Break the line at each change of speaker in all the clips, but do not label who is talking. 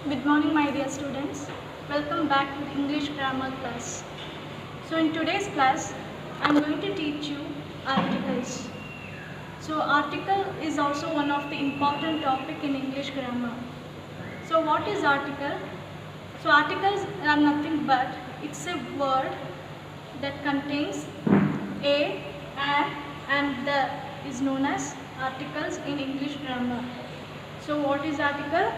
Good morning, my dear students. Welcome back to the English grammar class. So in today's class, I am going to teach you articles. So article is also one of the important topic in English grammar. So what is article? So articles are nothing but it's a word that contains a, and the is known as articles in English grammar. So what is article?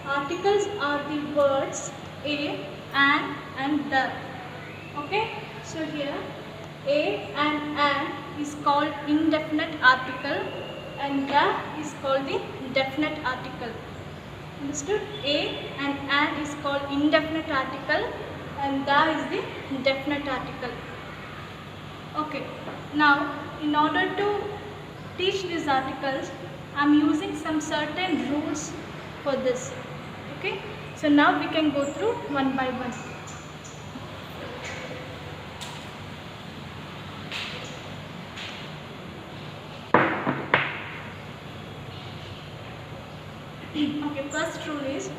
Articles are the words a, and the. Okay. So here a and is called indefinite article and the is called the definite article. Understood? A and is called indefinite article and the is the definite article. Okay. Now in order to teach these articles, I am using some certain rules for this. Okay. So now we can go through one by one. Okay, first rule is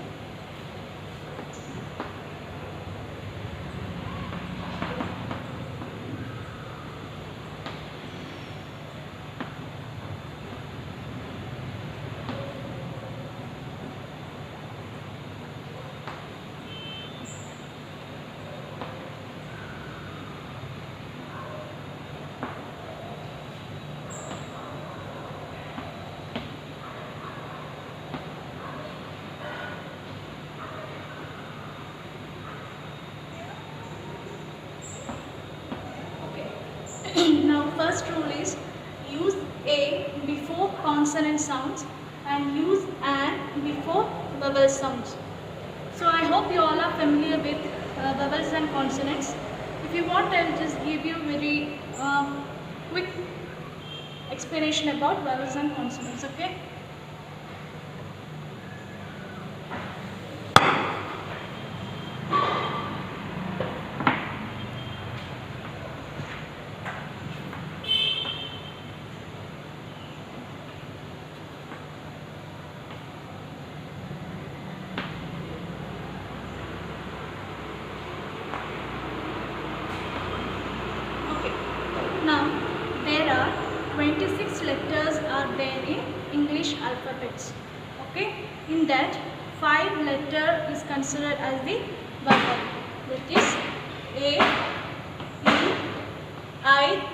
now first rule is use a before consonant sounds and use an before vowel sounds. So I hope you all are familiar with vowels and consonants. If you want, I will just give you very quick explanation about vowels and consonants. Okay. Now, there are 26 letters are there in English alphabets. Okay, in that 5 letter is considered as the vowel. That is A, E, I,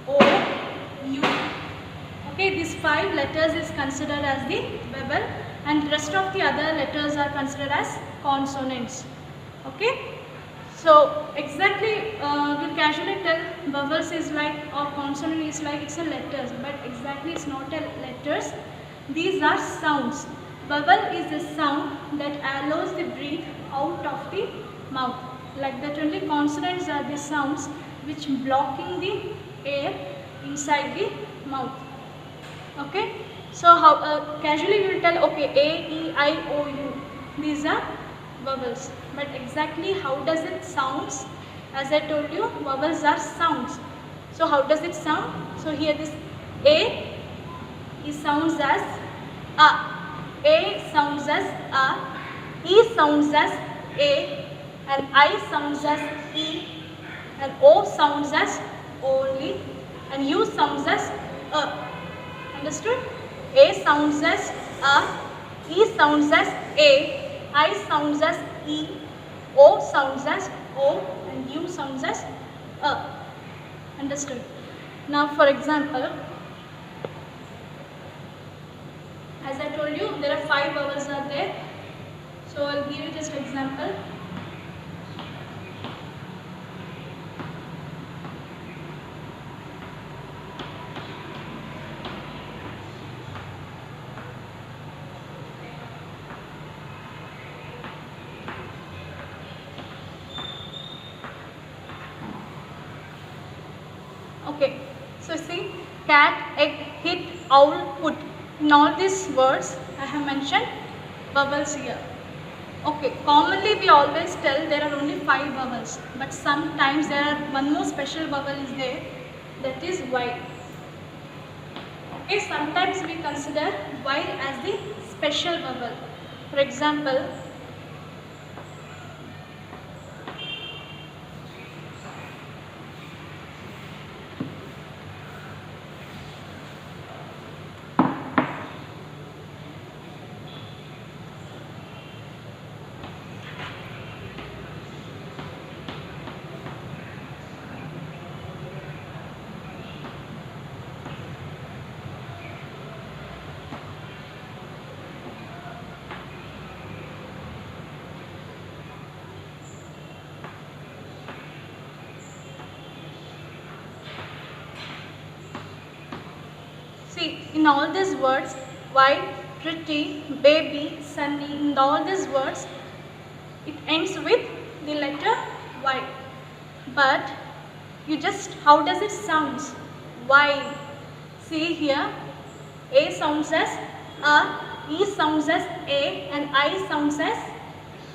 O, U. Okay, these 5 letters is considered as the vowel, and rest of the other letters are considered as consonants. Okay. So exactly we'll casually tell vowels is like or consonant is like it's a letters, but exactly it's not a letters. These are sounds. Vowel is a sound that allows the breath out of the mouth. Like that only consonants are the sounds which blocking the air inside the mouth. Okay. So how casually we will tell okay A, E, I, O, U. These are vowels, but exactly how does it sounds? As I told you, vowels are sounds. So how does it sound? So here this A is sounds as A, A sounds as A, E sounds as A, and I sounds as E, and O sounds as only, and U sounds as A. Understood? A sounds as A, E sounds as A, I sounds as E, O sounds as O, and U sounds as A. Understood? Now for example, as I told you, there are 5 vowels are there. So I'll give you just an example. Okay, so see, cat, egg, hit, owl, put. In all these words, I have mentioned vowels here. Okay, commonly we always tell there are only 5 vowels, but sometimes there are one more special vowel is there, that is Y. Okay, sometimes we consider Y as the special vowel. For example, in all these words, white, pretty, baby, sunny, in all these words, it ends with the letter Y. But you just, how does it sound? Y. See here, A sounds as A, E sounds as A, and I sounds as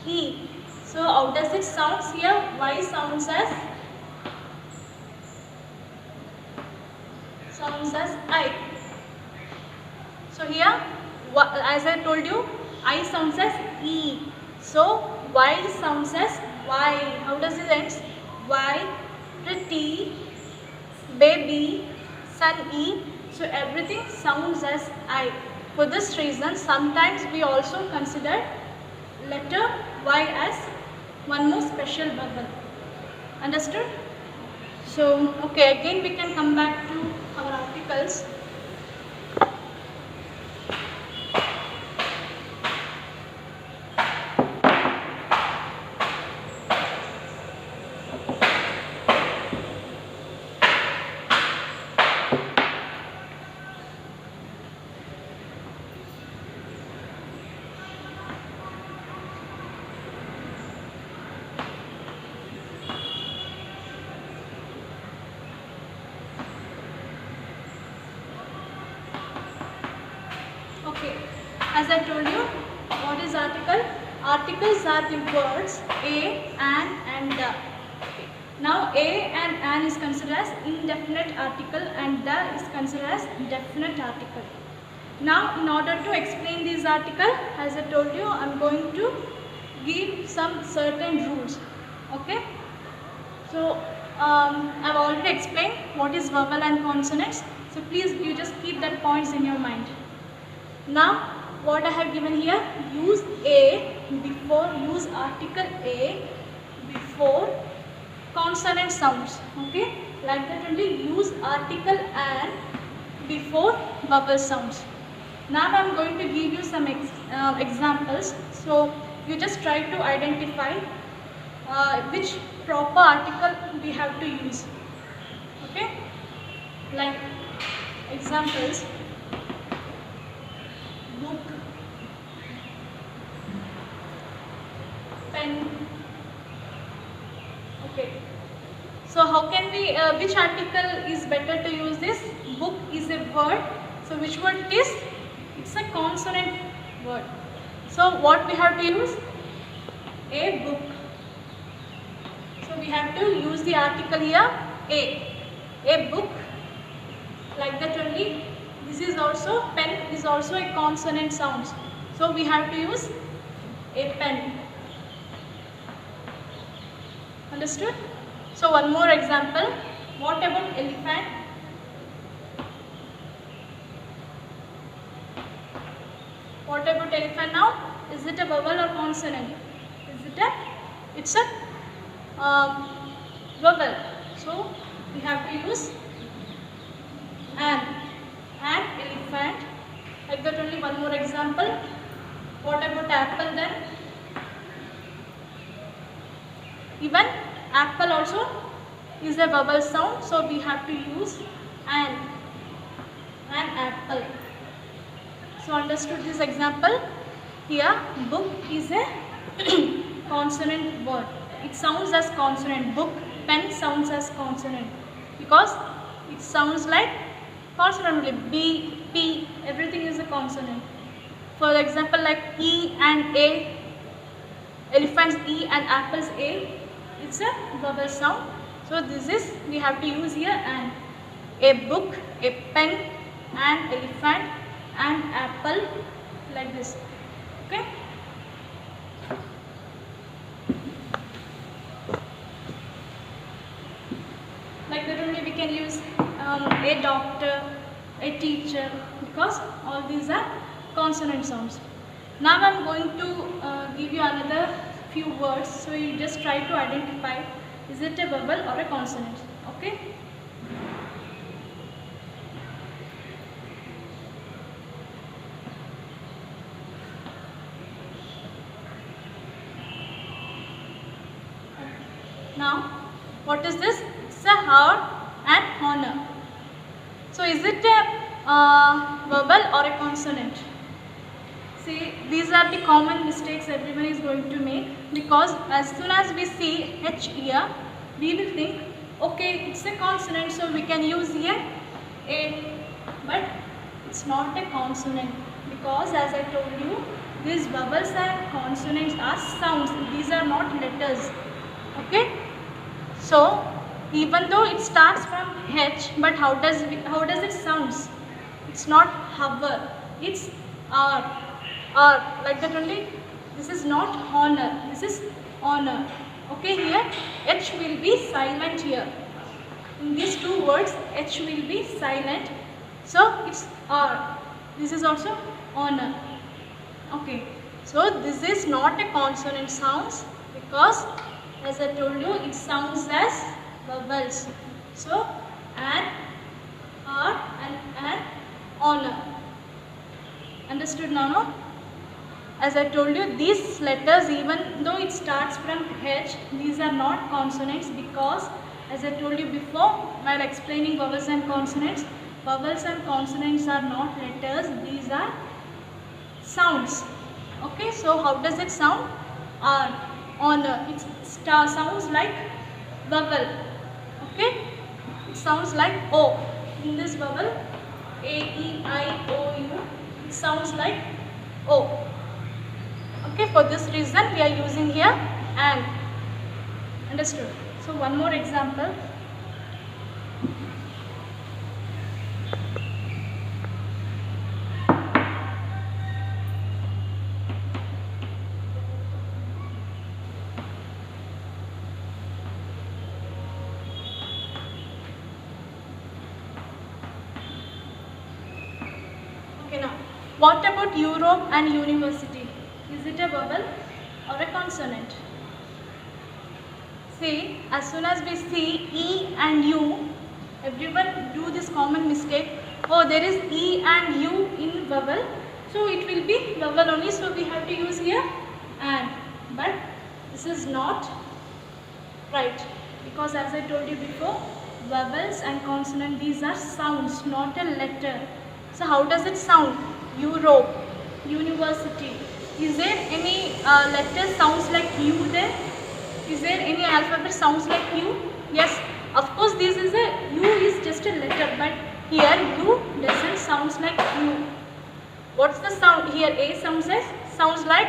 E. So how does it sound here? Y sounds as I. So here, as I told you, I sounds as E. So Y sounds as Y. How does it end? Y, pretty, baby, sunny. So everything sounds as I. For this reason, sometimes we also consider letter Y as one more special vowel. Understood? So, okay, again we can come back to our articles. Okay, as I told you, what is article? Articles are the words a, and the. Okay. Now a and an is considered as indefinite article and the is considered as definite article. Now in order to explain this article, as I told you, I am going to give some certain rules. Okay. So I have already explained what is vowel and consonants. So please you just keep that points in your mind. Now what I have given here, use article A before consonant sounds. Okay, like that only use article and before vowel sounds. Now I am going to give you some examples. So you just try to identify which proper article we have to use. Okay, like examples. Book, pen. Okay. So how can we, which article is better to use this? Book is a word. So which word it is? It's a consonant word. So what we have to use? A book. So we have to use the article here, a book. Like that only. This is also, pen is also a consonant sound. So we have to use a pen. Understood? So one more example. What about elephant? What about elephant now? Is it a vowel or consonant? Is it a? It's a vowel. So we have to use an elephant. Like that only one more example. What about apple then? Even apple also is a vowel sound, so we have to use an apple. So understood this example? Here book is a consonant word. It sounds as consonant. Book, pen sounds as consonant because it sounds like consonant only. B, P, everything is a consonant. For example, like E and A, elephant's E and apple's A, it's a vowel sound. So this is, we have to use here an. A book, a pen, an elephant, an apple, like this. Okay. Like that only we can use a doctor, a teacher, because all these are consonant sounds. Now I am going to give you another few words, so you just try to identify is it a vowel or a consonant. Okay. Now what is this? It's a heart and honor. So is it a vowel or a consonant? See, these are the common mistakes everyone is going to make, because as soon as we see H here, we will think, okay, it's a consonant, so we can use here A. But it's not a consonant, because as I told you, these vowels and consonants are sounds. These are not letters. Okay? So, even though it starts from H, but how does it sounds? It's not hover. It's R. R, like that only. This is not honor. This is honor. Okay, here H will be silent here. In these two words, H will be silent. So it's R. This is also honor. Okay. So this is not a consonant sounds, because as I told you, it sounds as vowels. So an, R and an, honor. Understood now, no? As I told you, these letters, even though it starts from H, these are not consonants, because as I told you before while explaining vowels and consonants are not letters, these are sounds. Okay, so how does it sound? R, honor. It sounds like vowel. Okay, it sounds like O. In this vowel, A, E, I, O, U, it sounds like O. Okay, for this reason we are using here and. Understood? So one more example. Okay, now what about Europe and university? Is it a vowel or a consonant? See, as soon as we see E and U, everyone do this common mistake. Oh, there is E and U in vowel, so it will be vowel only, so we have to use here and. But this is not right, because as I told you before, vowels and consonant, these are sounds, not a letter. So how does it sound? Europe, university. Is there any letter sounds like U there? Is there any alphabet sounds like U? Yes, of course this is a U is just a letter, but here U doesn't sounds like U. What's the sound here? A sounds like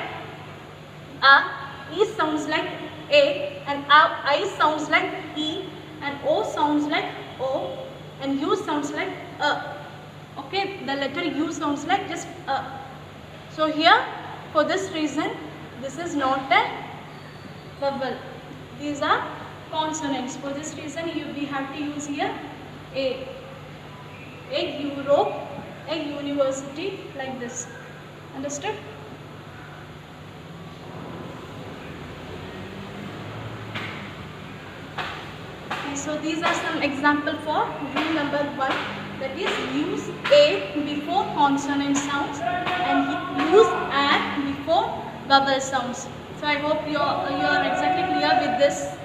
A, E sounds like A, and I sounds like E, and O sounds like O, and U sounds like A. Okay, the letter U sounds like just A. So here, for this reason, this is not a vowel. These are consonants. For this reason, we have to use here A. A Europe, a university, like this. Understood? Okay, so these are some examples for rule number 1. That is, use A before consonant sounds and use A before vowel sounds. So I hope you are exactly clear with this.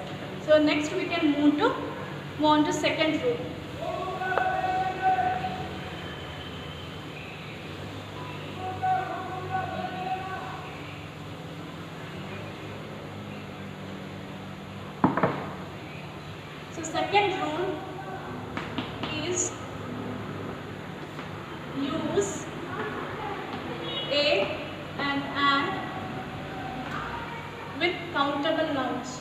So next we can move on to second rule. So second rule is use A and an with countable nouns.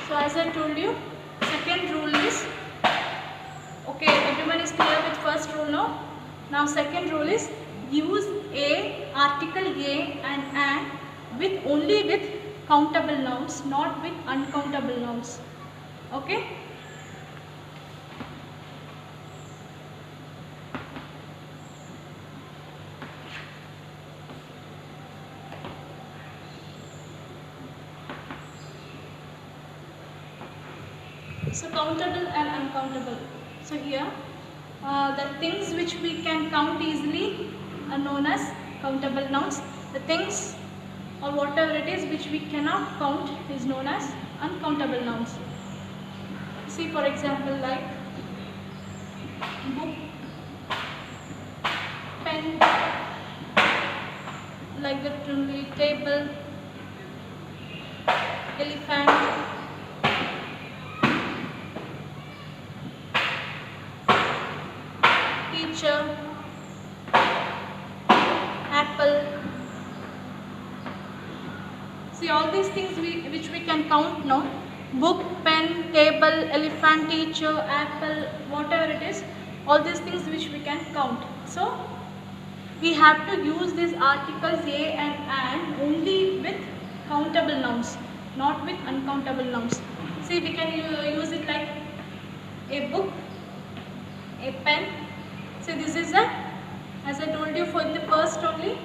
So as I told you, second rule is, okay, everyone is clear with first rule now? Now second rule is use A, article A and an only with countable nouns, not with uncountable nouns. Okay? So countable and uncountable. So here, the things which we can count easily, are known as countable nouns. The things or whatever it is which we cannot count is known as uncountable nouns. See, for example, like book, pen, like the table, elephant, teacher, apple. See, all these things which we can count now. Book, pen, table, elephant, teacher, apple, whatever it is, all these things which we can count. So we have to use these articles a and only with countable nouns, not with uncountable nouns. See, we can use it like a book, a pen. See, this is a, as I told you for the first only,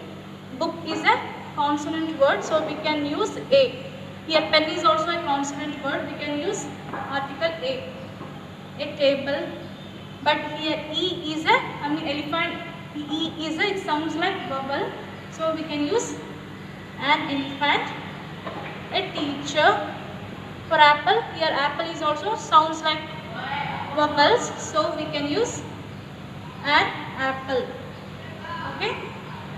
book is a consonant word, so we can use a. Here pen is also a consonant word, we can use article a. A table, but here e is a, elephant, e is a, it sounds like vowel, so we can use an elephant. A teacher, for apple, here apple is also sounds like vowels, so we can use an apple. Okay,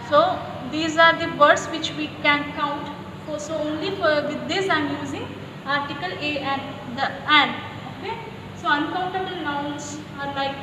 so these are the words which we can count for. So only for with this I am using article a and the and. Okay, so uncountable nouns are like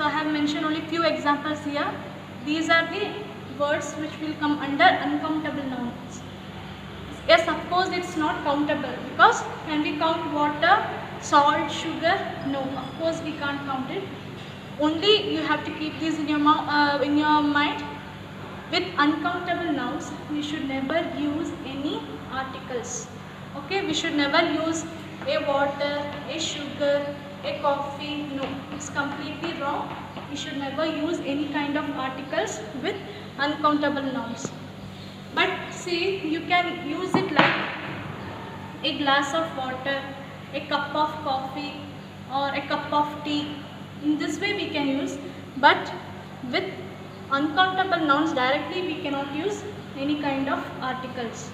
so I have mentioned only few examples here. These are the words which will come under uncountable nouns. Yes, of course it's not countable, because can we count water, salt, sugar? No, of course we can't count it. Only you have to keep this in your mind. With uncountable nouns, we should never use any articles. Okay, we should never use a water, a sugar, a coffee. No, it's completely wrong. We should never use any kind of articles with uncountable nouns. But see, you can use it like a glass of water, a cup of coffee, or a cup of tea. In this way we can use, but with uncountable nouns directly we cannot use any kind of articles.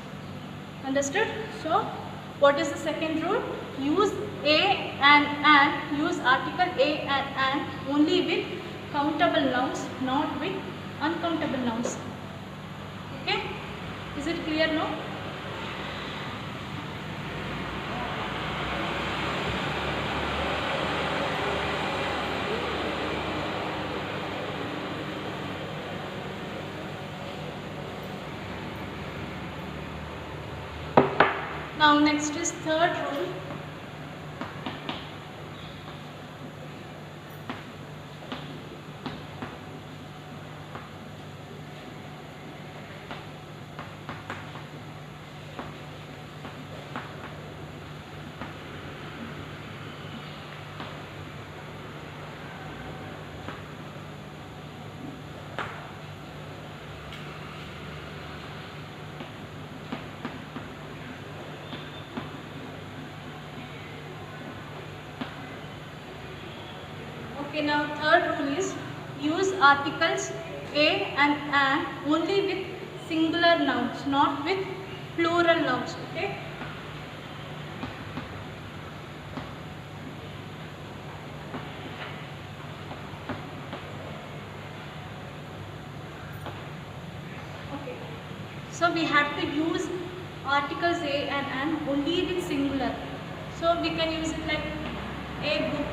Understood? So what is the second rule? Use a and use article a and only with countable nouns, not with uncountable nouns. Okay, is it clear now? Now next is third rule. Okay, now third rule is use articles a and an only with singular nouns, not with plural nouns. Okay. Okay. So we have to use articles a and an only with singular. So we can use it like a book,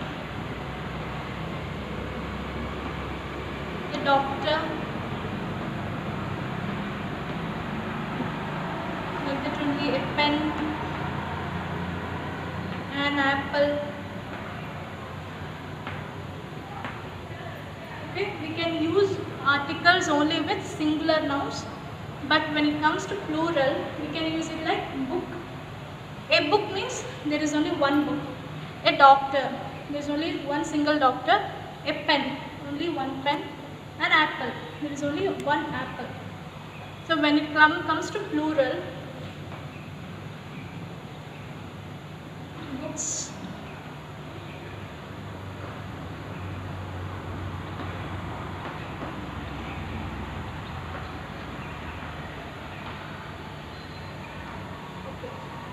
a doctor, like that only a pen, an apple. Okay, we can use articles only with singular nouns, but when it comes to plural, we can use it like book. A book means there is only one book. A doctor, there is only one single doctor. A pen, only one pen. An apple, there is only one apple. So when it comes to plural, books,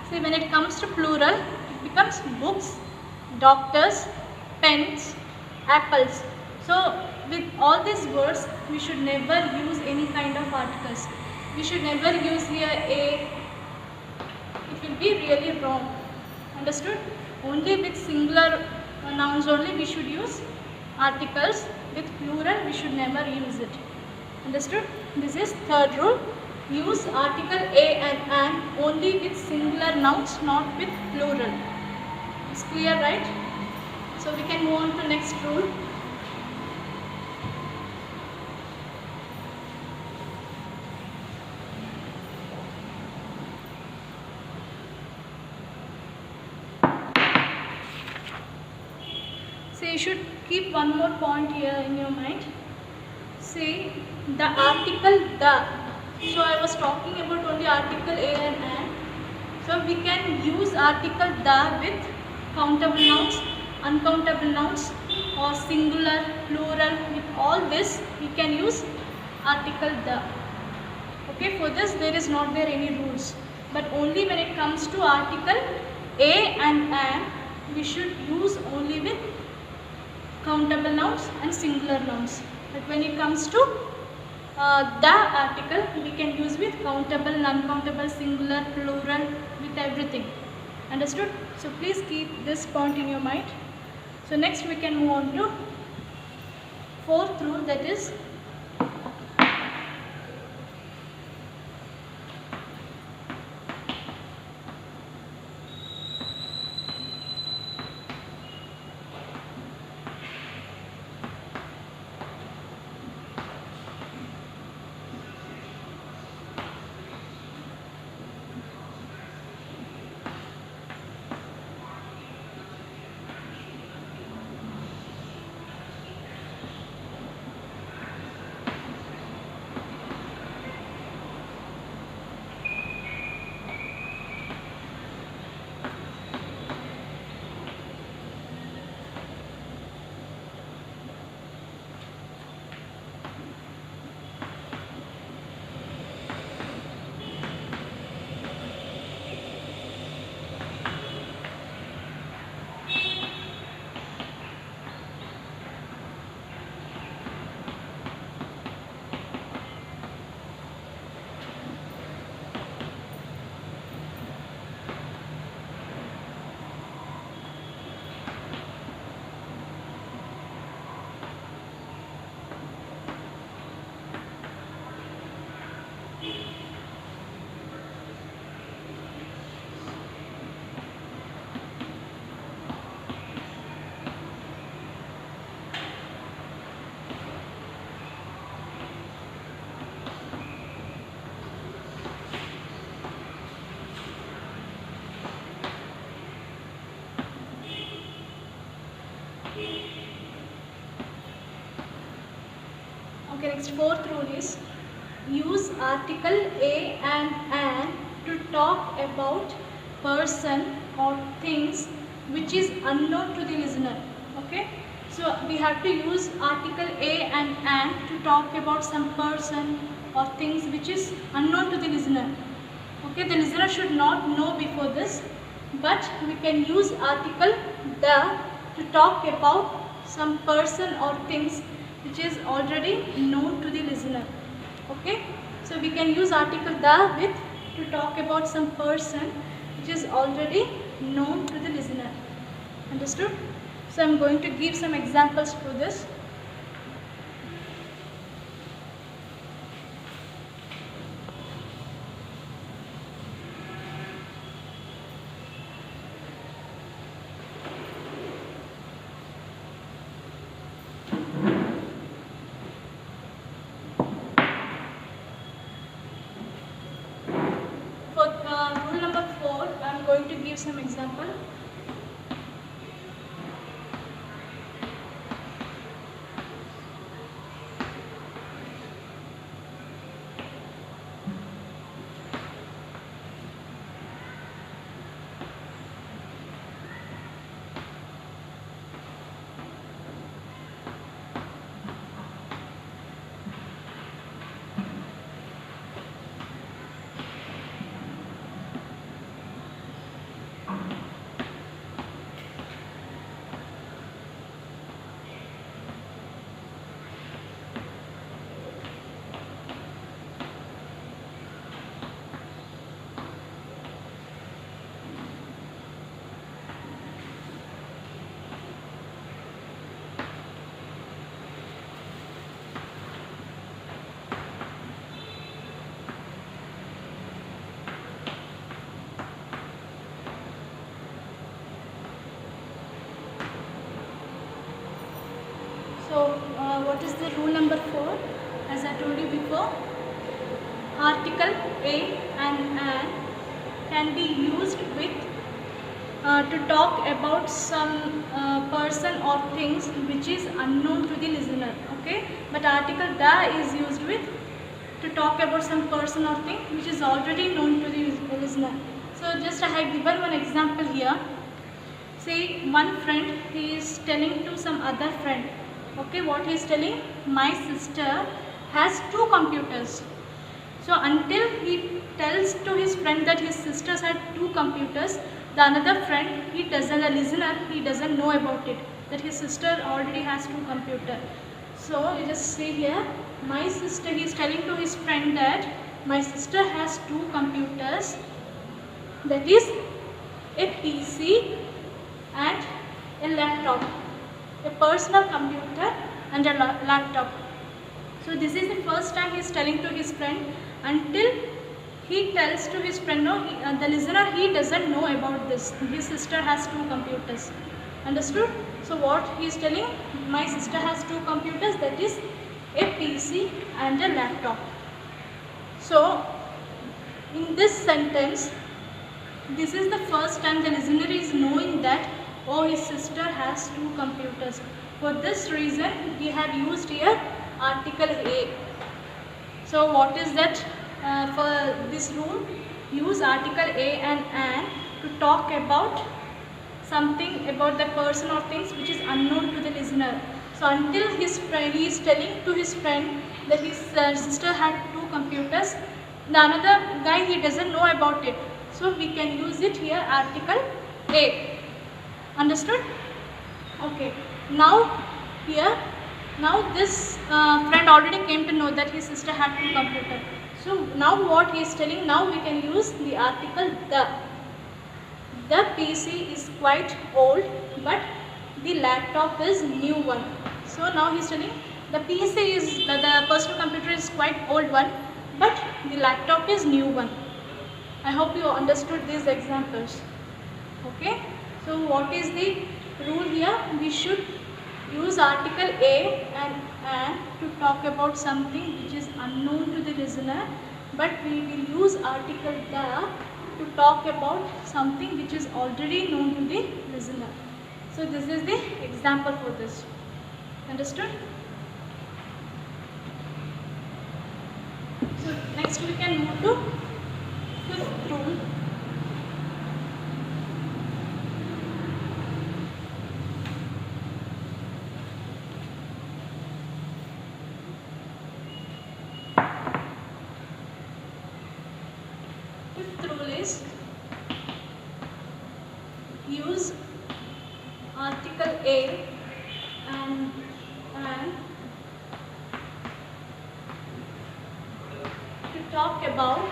see, when it comes to plural, it becomes books, doctors, pens, apples. So with all these words, we should never use any kind of articles. We should never use here a. It will be really wrong. Understood? Only with singular nouns only we should use articles. With plural, we should never use it. Understood? This is third rule. Use article a and an only with singular nouns, not with plural. It's clear, right? So we can move on to next rule. So you should keep one more point here in your mind. Say the article the. So I was talking about only article a and an. So we can use article the with countable nouns, uncountable nouns, or singular, plural. With all this, we can use article the. Okay, for this there is not there any rules. But only when it comes to article a and an, we should use only with countable nouns and singular nouns. But when it comes to the article, we can use with countable, non-countable, singular, plural, with everything. Understood? So please keep this point in your mind. So next we can move on to fourth rule, that is next fourth rule is use article a and an to talk about person or things which is unknown to the listener. Okay, so we have to use article a and an to talk about some person or things which is unknown to the listener. Okay, the listener should not know before this, but we can use article the to talk about some person or things which is already known to the listener. Okay, so we can use article the with to talk about some person which is already known to the listener. Understood? So I am going to give some examples for this. to give some example. So what is the rule number 4? As I told you before, article a and an can be used with to talk about some person or things which is unknown to the listener. Okay, but article the is used with to talk about some person or thing which is already known to the listener. So just I have given one example here. See, one friend, he is telling to some other friend. Okay, what he is telling? My sister has 2 computers. So until he tells to his friend that his sisters had 2 computers, the another friend, he doesn't, the listener, he doesn't know about it, that his sister already has 2 computers. So you just see here, my sister, he is telling to his friend that my sister has 2 computers, that is a PC and a laptop, a personal computer and a laptop. So this is the first time he is telling to his friend. Until he tells to his friend, no, the listener, he doesn't know about this. His sister has 2 computers. Understood? So what he is telling? My sister has 2 computers, that is a PC and a laptop. So in this sentence, this is the first time the listener is knowing that, oh, his sister has 2 computers. For this reason, we have used here article A. So what is that? For this rule, use article A and an to talk about something about the person or things which is unknown to the listener. So until his friend, he is telling to his friend that his sister had 2 computers, the another guy, he doesn't know about it. So we can use it here, article A. Understood? Okay. Now here, now this friend already came to know that his sister had 2 computers. So now what he is telling, now we can use the article the. The PC is quite old, but the laptop is new one. So now he is telling the PC is, the personal computer is quite old one, but the laptop is new one. I hope you understood these examples. Okay. So what is the rule here? We should use article A and an to talk about something which is unknown to the listener, but we will use article the to talk about something which is already known to the listener. So this is the example for this. Understood? So next we can move to 5th rule. Use article A and to talk about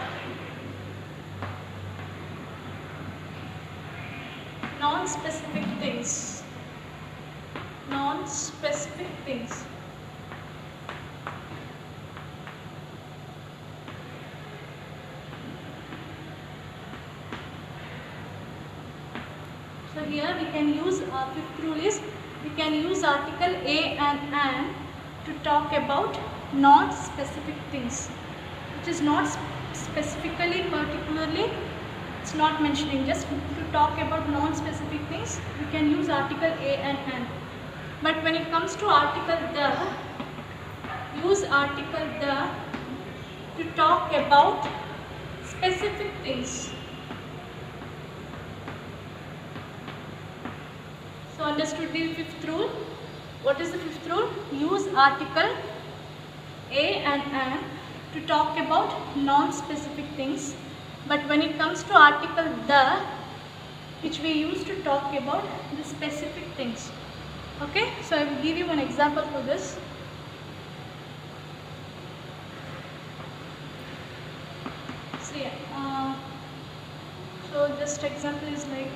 non-specific things. Non-specific things. So here we can use, 5th rule is, we can use article A and an to talk about non-specific things, which is not specifically, particularly it's not mentioning. Just to talk about non-specific things, we can use article a and an. But when it comes to article the, use article the to talk about specific things. So understood the fifth rule? What is the fifth rule? Use article a and an to talk about non-specific things. But when it comes to article the, which we use to talk about the specific things. Okay, so I will give you one example for this. So just example is like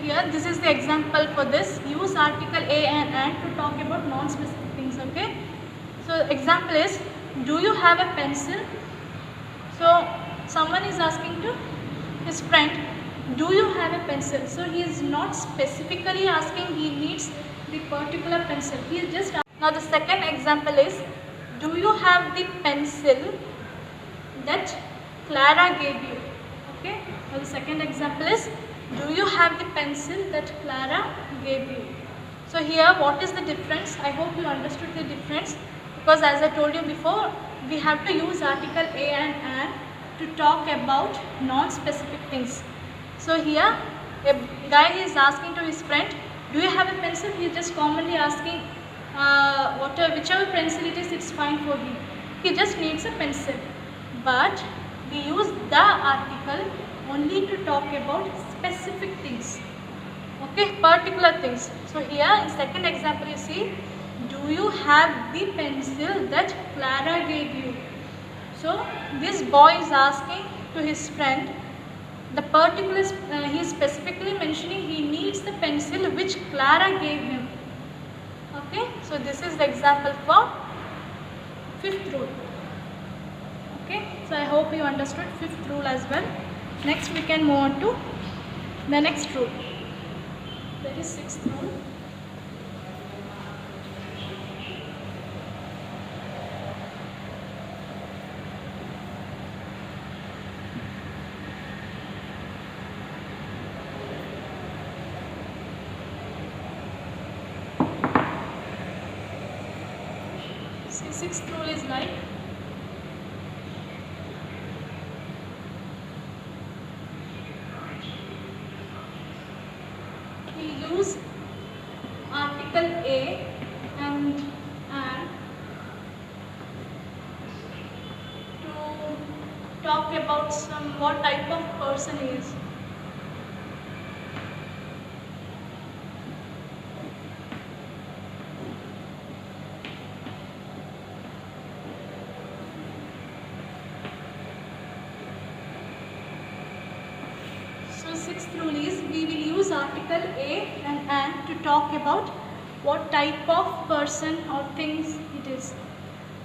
here this is the example for this. Use article a and an to talk about non-specific things. Okay, so example is, do you have a pencil? So someone is asking to his friend, do you have a pencil? So he is not specifically asking he needs the particular pencil. He is just asking. Now the second example is, do you have the pencil that Clara gave you? Okay, now the second example is, do you have the pencil that Clara gave you? So here what is the difference? I hope you understood the difference, because as I told you before, we have to use article a and an to talk about non-specific things. So here a guy is asking to his friend, do you have a pencil? He is just commonly asking whichever pencil it is, it's fine for him. He just needs a pencil. But we use the article only to talk about specific things, okay, particular things. So here in second example you see, do you have the pencil that Clara gave you? So this boy is asking to his friend the particulars, he is specifically mentioning he needs the pencil which Clara gave him. Okay, so this is the example for fifth rule. Okay, so I hope you understood fifth rule as well. Next we can move on to the next rule, that is sixth rule. See, sixth rule is like, we use article a and to talk about what type of person he is. So sixth rule is, we will use article a and an to talk about what type of person or things it is.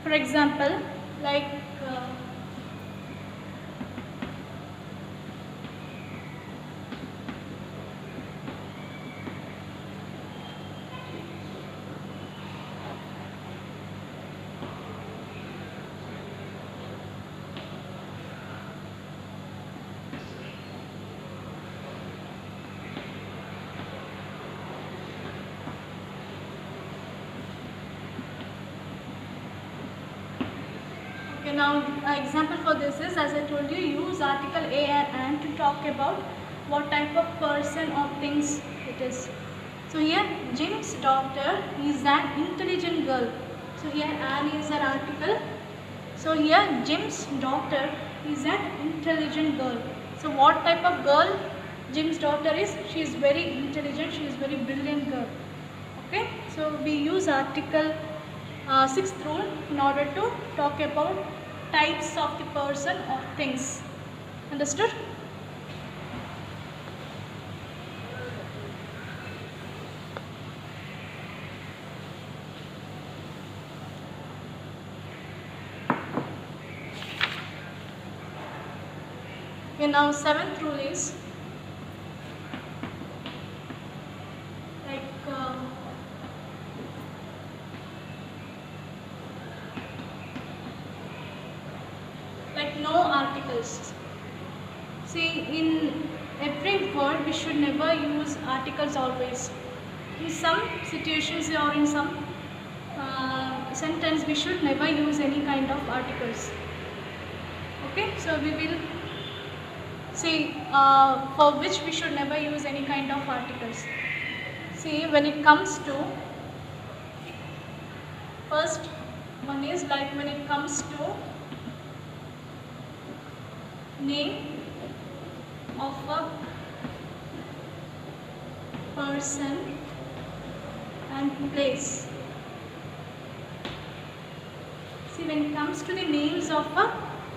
For example, like okay, now example for this is, as I told you, use article a and an to talk about what type of person or things it is. So here Jim's daughter is an intelligent girl. So here Anne is an article. So here Jim's daughter is an intelligent girl. So what type of girl Jim's daughter is? She is very intelligent, she is very brilliant girl. Okay, so we use article sixth rule in order to talk about types of the person or things. Understood? Okay, now seventh rule is like no articles. See, in every word we should never use articles always. In some situations or in some sentence we should never use any kind of articles. Okay, so we will see for which we should never use any kind of articles. See, when it comes to first one is like when it comes to name of a person and place. See, when it comes to the names of a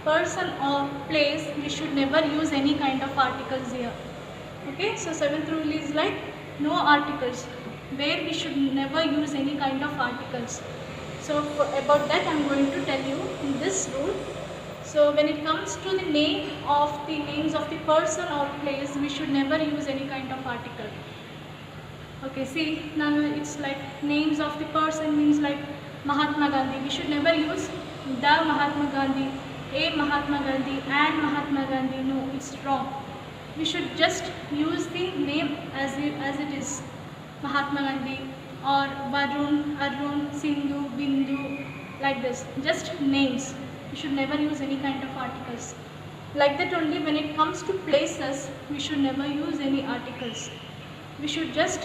person or place, we should never use any kind of articles here. Okay, so seventh rule is like no articles, where we should never use any kind of articles. So about that I am going to tell you in this rule. So when it comes to the names of the person or place, we should never use any kind of article. Okay, see, now it's like names of the person means like Mahatma Gandhi. We should never use the Mahatma Gandhi, a Mahatma Gandhi, and Mahatma Gandhi. No, it's wrong. We should just use the name as it is, Mahatma Gandhi or Varun, Arun, Sindhu, Bindu, like this. Just names. We should never use any kind of articles. Like that only when it comes to places, we should never use any articles. We should just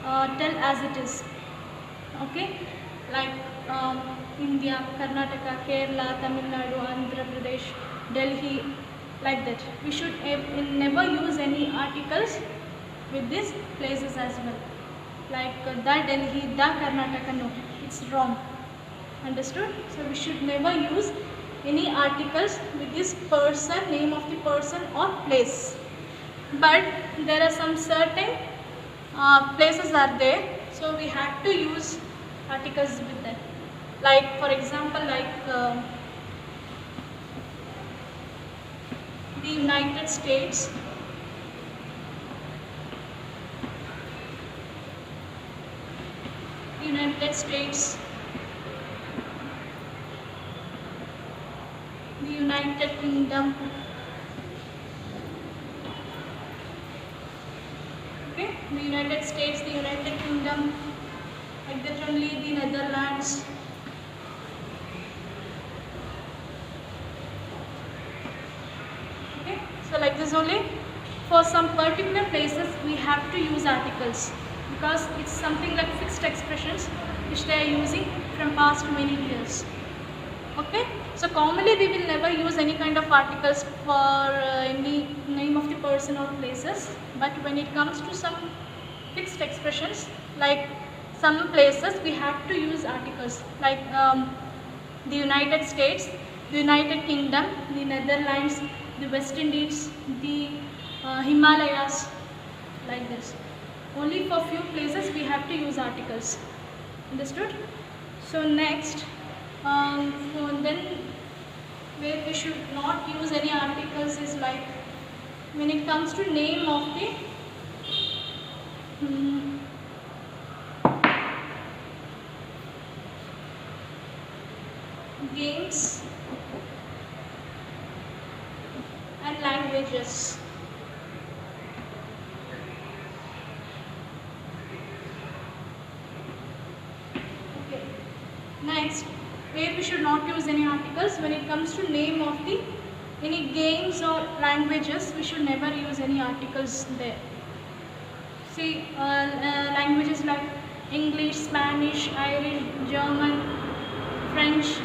tell as it is. Okay, like India, Karnataka, Kerala, Tamil Nadu, Andhra Pradesh, Delhi, like that. We should never use any articles with these places as well. Like the Delhi, the Karnataka, no, it's wrong. Understood? So we should never use any articles with this person, name of the person or place. But there are some certain places are there, so we have to use articles with them. Like for example, like the United States, the United Kingdom, okay, the United States, the United Kingdom, like that only the Netherlands, okay, so like this only. For some particular places we have to use articles because it's something like fixed expressions which they are using from past many years. Okay, so commonly we will never use any kind of articles for any name of the person or places, but when it comes to some fixed expressions like some places we have to use articles, like the United States, the United Kingdom, the Netherlands, the West Indies, the Himalayas, like this. Only for few places we have to use articles. Understood? So next, so then where we should not use any articles is like when it comes to name of the games and languages. Okay. Next, where we should not use any articles when it comes to name of the any games or languages, we should never use any articles there. See, languages like English, Spanish, Irish, German, French,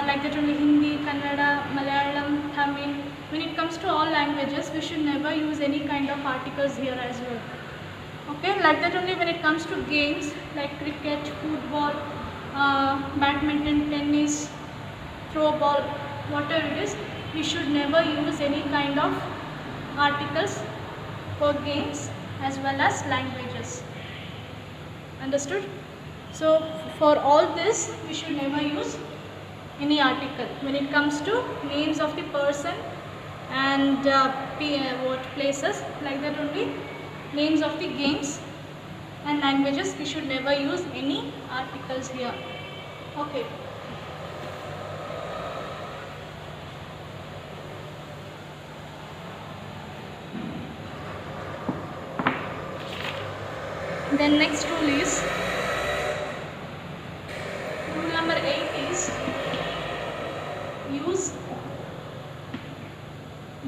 like that only Hindi, Kannada, Malayalam, Tamil. When it comes to all languages, we should never use any kind of articles here as well. Okay, like that only when it comes to games like cricket, football, badminton, tennis, throw ball, whatever it is, we should never use any kind of articles for games as well as languages. Understood? So for all this we should never use any article when it comes to names of the person and what places, like that only. Names of the games and languages, we should never use any articles here. Okay. Then next rule is, rule number 8 is, use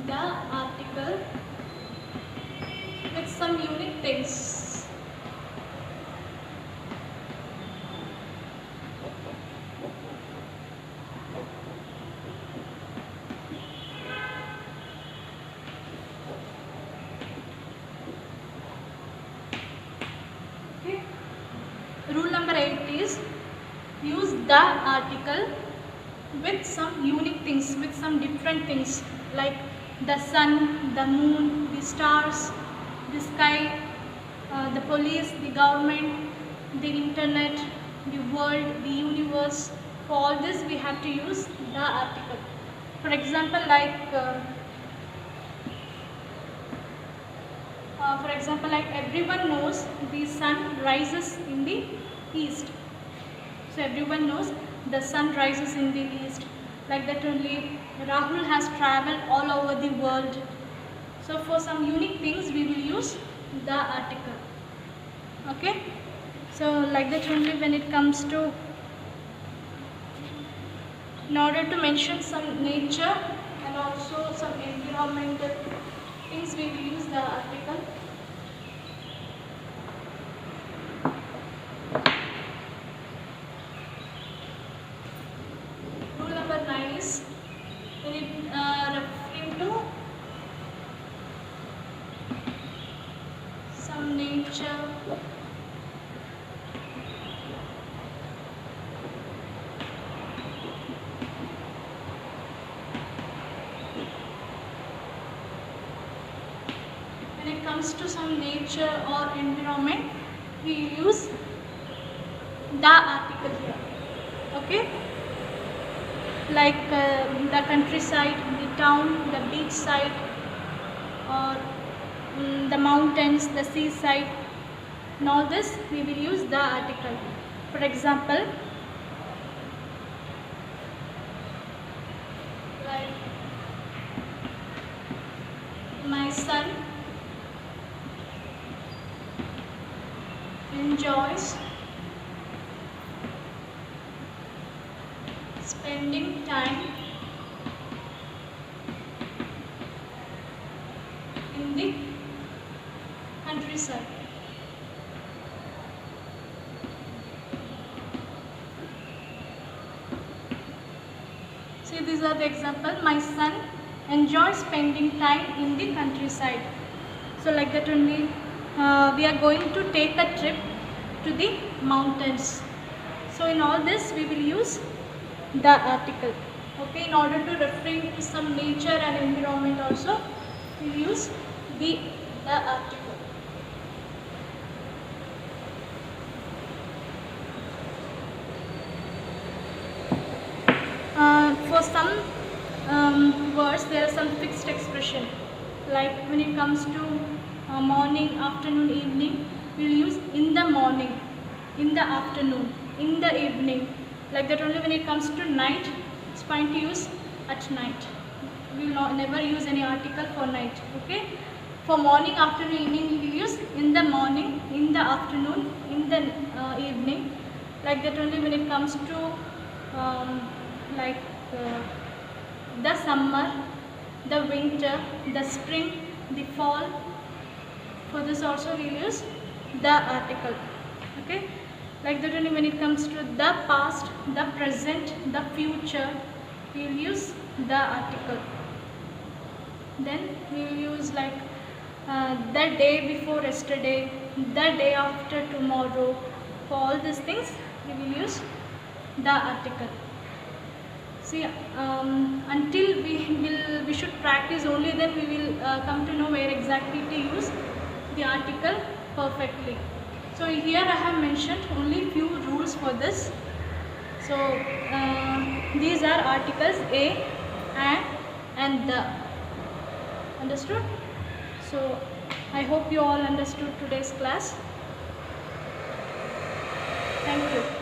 the article with some unique things. Okay. Rule number 8 is, use the article with some unique things, with some different things, like the sun, the moon, the stars, the sky, the police, the government, the internet, the world, the universe. For all this we have to use the article. For example, like everyone knows the sun rises in the east. So everyone knows the sun rises in the east. Like that only, Rahul has travelled all over the world. So for some unique things we will use the article. Okay. So like that only, when it comes to, in order to mention some nature and also some environmental things, we will use the article. Rule number 9 is, when it referring to some nature when it comes to some nature or environment, we use the article here. Okay. Like the countryside, the town, the beach side, or the mountains, the seaside, and all this we will use the article. For example, like my son enjoys spending time in the countryside. See, these are the example. My son enjoys spending time in the countryside. So like that only, we are going to take a trip to the mountains. So in all this we will use the article. Okay, in order to referring to some nature and environment also, we will use the article. For some words, there are some fixed expression. Like when it comes to morning, afternoon, evening, we will use in the morning, in the afternoon, in the evening. Like that only. When it comes to night, it's fine to use at night. We will never use any article for night. Okay. For morning, afternoon, evening, we will use in the morning, in the afternoon, in the evening. Like that only. When it comes to the summer, the winter, the spring, the fall, for this also we will use the article. Okay. Like that only. When it comes to the past, the present, the future, we will use the article. Then we will use like the day before yesterday, the day after tomorrow. For all these things we will use the article. See, until we should practice, only then we will come to know where exactly to use the article perfectly. So here I have mentioned only few rules for this. So these are articles a, and the. Understood? So I hope you all understood today's class. Thank you.